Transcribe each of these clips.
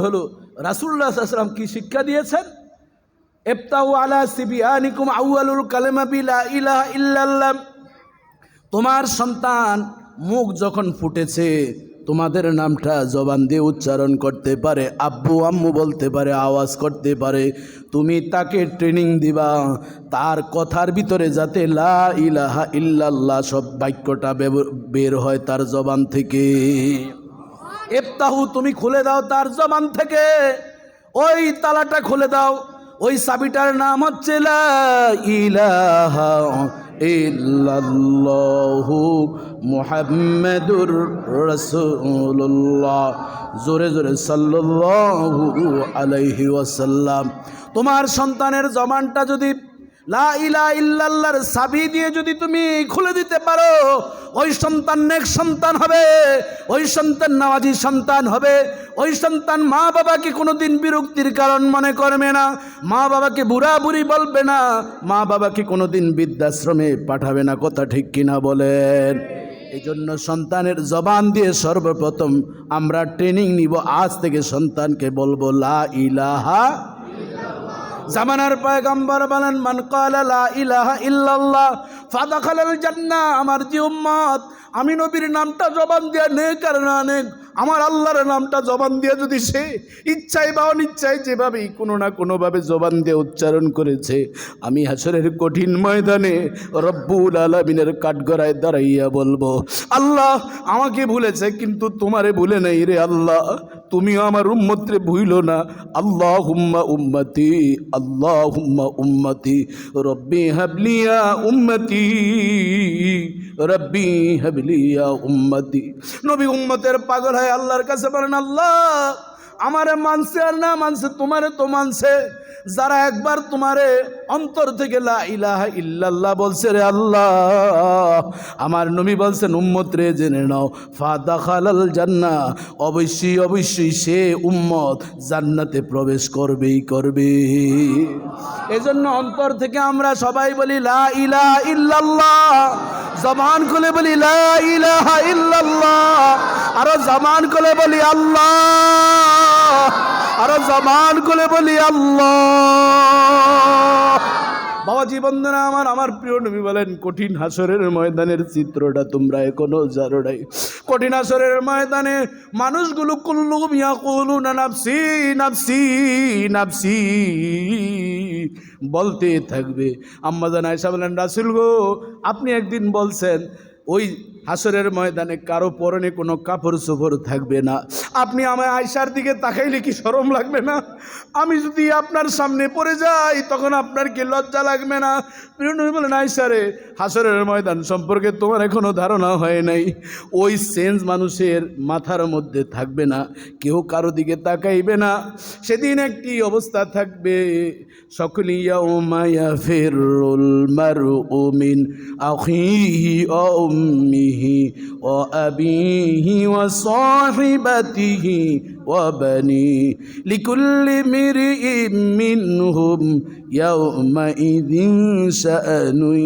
হলো রাসূলুল্লাহ সাল্লাল্লাহু আলাইহি ওয়াসাল্লাম কি শিক্ষা দিয়েছেন? ইফতাহু আলা সিবিয়ানিকুম আউয়ালুল কালিমা বিলা ইলাহা ইল্লাল্লাহ। তোমার সন্তান মুখ যখন ফুটেছে তোমাদের নামটা জবান দিয়ে উচ্চারণ করতে পারে, আব্বু আম্মু বলতে পারে, আওয়াজ করতে পারে, তুমি তাকে ট্রেনিং দিবা তার কথার ভিতরে যাতে লা ইলাহা ইল্লাল্লাহ সব বাক্যটা বের হয় তার জবান থেকে। ইফতাহু, তুমি খুলে দাও তার জবান থেকে, ওই তালাটা খুলে দাও। ওই চাবিটার নাম হচ্ছে লা ইলাহা ইল্লাল্লাহু মুহাম্মাদুর রাসূলুল্লাহ। জোরে জোরে সাল্লাল্লাহু আলাইহি ওয়াসাল্লাম। তোমার সন্তানের জবানটা যদি লা ইলাহা ইল্লাল্লাহর চাবি দিয়ে যদি তুমি খুলে দিতে পারো, ওই সন্তান নেক সন্তান হবে, ওই সন্তান নামাজি সন্তান হবে, ওই সন্তান মা বাবাকে কোনোদিন বিরক্তির কারণ মনে করবে না, মা বাবাকে বুড়া বুড়ি বলবে না, মা বাবাকে কোনোদিন বৃদ্ধাশ্রমে পাঠাবে না। কথা ঠিক কিনা বলেন? এই জন্য সন্তানের জবান দিয়ে সর্বপ্রথম আমরা ট্রেনিং নিব। আজ থেকে সন্তানকে বলবো লা ইলাহা। জামানার পয়গম্বর বলেন, মান ক্বালা লা ইলাহা ইল্লাল্লাহ ফাদাখালাল জান্নাহ। আমার যে উম্মত, আমি নবীর নামটা জবান দিয়ে নেক আর না নেক, আমার আল্লাহর নামটা জবান দিয়ে যদি সে ইচ্ছায় বা অনিচ্ছায় যেভাবেই কোনো না কোনোভাবে জবান দিয়ে উচ্চারণ করেছে, আমি হাসরের কঠিন ময়দানে রব্বুল আলামিনের কাঠগড়ায় দাঁড়াইয়া বলবো, আল্লাহ আমাকে ভুলেছে কিন্তু তোমারে ভুলে নাই রে আল্লাহ, তুমিও আমার উম্মতরে ভুইলো না। আল্লাহুম্মা উম্মতি, আল্লাহুম্মা উম্মতি, রব্বি হাবলিয়া উম্মতি, রব্বি হাবলিয়া উম্মতি। নবী উম্মতের পাগল হয় আল্লাহর কাছে বলেন, আল্লাহ আমারে মানছে আর না মানছে তোমারে তো মানছে, যারা একবার তোমারে অন্তর থেকে লা ইলাহা ইল্লাল্লাহ বলছে রে আল্লাহ, আমার নবী বলছেন উম্মত রে জেনে নাও ফাদাখালাল জান্নাহ, অবশ্যই অবশ্যই সে উম্মত জান্নাতে প্রবেশ করবেই করবে। এজন্য অন্তর থেকে আমরা সবাই বলি লা ইলাহা ইল্লাল্লাহ, জবান খুলে বলি লা ইলাহা ইল্লাল্লাহ, আরো জবান খুলে বলি আল্লাহ, আরো জবান খুলে বলি আল্লাহ। বাবাজি বন্ধুরা আমার, আমার প্রিয় নবী বলেন, কঠিন হাসরের ময়দানের চিত্রটা তোমরা এখনো জানো নাই। কঠিন হাসরের ময়দানে মানুষগুলো কুল্লুহুম ইয়াকুলুনা নাফসি নাফসি নাফসি বলতে থাকবে। আম্মা জান আয়েশা বলেন, রাসূল গো আপনি একদিন বলছেন ওই হাসরের ময়দানে কারো পরনে কোনো কাপড় চোপড় থাকবে না। আপনি আমার আয়েশার দিকে তাকাইলে কি শরম লাগবে না? আমি যদি আপনার সামনে পড়ে যাই তখন আপনার কি লজ্জা লাগবে না? প্রিয় নবী বলেন, আয়েশা রে, হাসরের ময়দান সম্পর্কে তোমার এখনো ধারণা হয় নাই। ওই সেন্স মানুষের মাথার মধ্যে থাকবে না, কেউ কারো দিকে তাকাইবে না। সেদিন একটি অবস্থা থাকবে, সকলি ইয়াউমা ইয়াফিরুল মারউ মিন আখিহি ওয়া উম্মিহি ওয়া আবিহি ওয়া সাহিবাতিহি ওয়া বানি লিকুল্লি মিরইম মিনহুম ইয়াউমাইযিন শাআনুন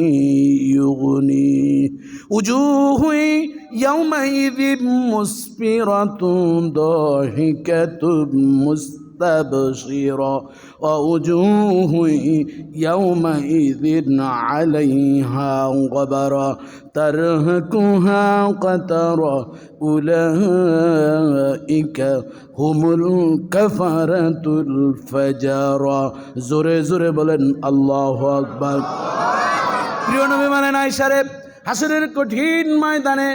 ইউগনি উজুহু ইয়াউমাইযিন মুসফিরাতুন দাহিকাতুন মুস্তাবশিরা ووجوه يومئذ عليها غبرة ترهقها قترة أولئك هم الكفرة الفجرة জোরে জোরে বলেন আল্লাহু আকবার। প্রিয় নবী বলেন, আয়েশা রে, হাসরের কঠিন ময়দানে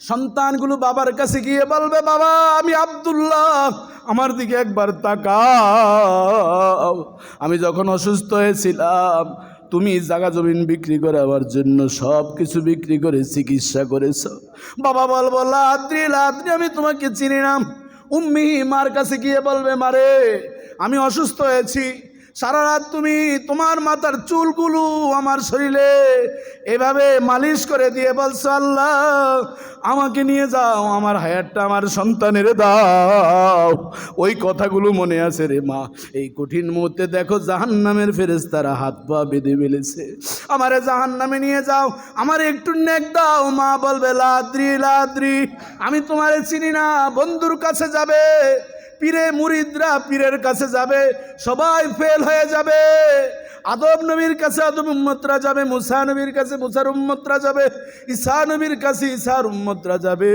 সন্তানগুলো বাবার কাছে গিয়ে বলবে, বাবা আমি আব্দুল্লাহ, আমার দিকে একবার তাকাও। আমি যখন অসুস্থ হয়েছিলাম তুমি জায়গা জমিন বিক্রি করে আমার জন্য সব কিছু বিক্রি করে চিকিৎসা করেছ। বাবা বলবো, লাদ্রি লাদ্রি আমি তোমাকে চিনি না। উম্মি মার কাছে গিয়ে বলবে, মারে আমি অসুস্থ হয়েছি, সারা রাত তুমি তোমার মাথার চুলগুলো আমার শরীরে এভাবে মালিশ করে দিয়ে বলছো, আল্লাহ আমাকে নিয়ে যাও, আমার হায়াতটা আমার সন্তানের দাও। ওই কথাগুলো মনে আছে রে মা। এই কঠিন মুহূর্তে দেখো জাহান্নামের ফেরেশতারা হাত পা বেঁধে ফেলেছে, আমারে জাহান্নামে নিয়ে যাও, আমার একটু নেক দাও। মা বলবে, লাদ্রি লাদ্রি আমি তোমারে চিনি না। বন্ধুর কাছে যাবে, পীরে মুরিদরা পীরের কাছে যাবে, সবাই ফেল হয়ে যাবে। আদম নবীর কাছে আদম উম্মতরা যাবে, মুসা নবীর কাছে মুসার উম্মতরা যাবে, ঈসা নবীর কাছে ঈসার উম্মতরা যাবে।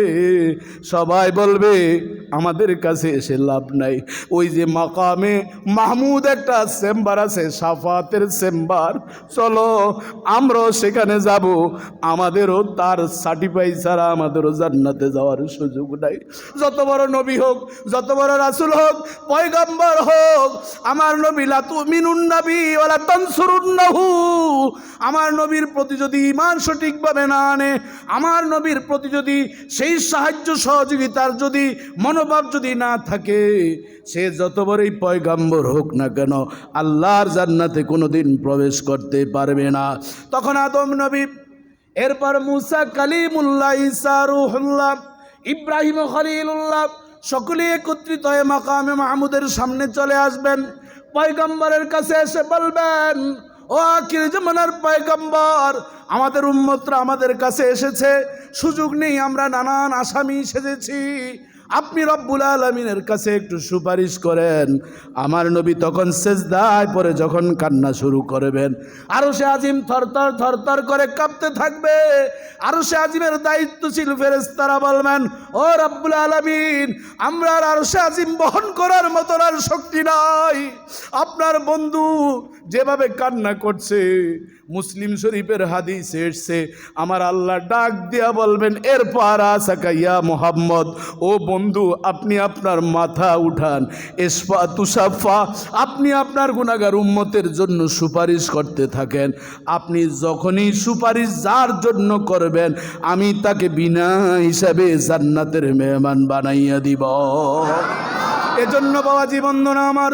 সবাই বলবে আমাদের কাছে এসে লাভ নাই। ওই যে মাকামে মাহমুদ একটা চেম্বার আছে, শাফাতের চেম্বার, চলো আমরাও সেখানে যাব, আমাদেরও তার সার্টিফাই ছাড়া আমাদেরও জান্নাতে যাওয়ার সুযোগ নাই। যত বড় নবী হোক, যত বড় রাসূল হোক, পয়গম্বর হোক, আমার নবী লা তুমিনুন নবী ওয়ালা তানসুরুন্নাহু, আমার নবীর প্রতি যদি ঈমান সঠিকভাবে না আনে, আমার নবীর প্রতি যদি সেই সাহায্য সহযোগিতার যদি মনোভাব যদি না থাকে, সে যত বড়ই পয়গম্বর হোক না কেন আল্লাহর জান্নাতে কোনোদিন প্রবেশ করতে পারবে না। তখন আদম নবী, এরপর মুসা কালিমুল্লাহ, ঈসা রূহুল্লাহ, ইব্রাহিম খলিলুল্লাহ সকলে একত্রিত হয়ে মাকামে মাহমুদের সামনে চলে আসবেন। পয়গম্বরের কাছে এসে বলবেন, ও আখির জামানার পয়গম্বর, আমাদের উম্মতরা আমাদের কাছে এসেছে, সুযোগ নেই, আমরা নানান আসামি সেজেছি, আপনি রব্বুল আলামিনের কাছে একটু সুপারিশ করেন। আমার নবী তখন সেজদায় পড়ে যখন কান্না শুরু করবেন, আরশে আজিম থরথর থরথর করে কাঁপতে থাকবে। আরশে আজিমের দায়িত্বশীল ফেরেশতারা বলবেন, ও রব্বুল আলামিন, আমরা আর আরশে আজিম বহন করার মতো আর শক্তি নাই। আপনার বন্ধু যেভাবে কান্না করছে, মুসলিম শরীফের হাদিসে এসেছে, আমার আল্লাহ ডাক দিয়া বলবেন, এরপর আসাকাইয়া মোহাম্মদ, ও বন্ধু আপনি আপনার মাথা উঠান, এসফা তুসাফা, আপনি আপনার গুনাহগার উম্মতের জন্য সুপারিশ করতে থাকেন। আপনি যখনই সুপারিশ যার জন্য করবেন, আমি তাকে বিনা হিসাবে জান্নাতের মেহমান বানাইয়া দিব। এজন্য বাবাজি বন্ধনা আমার,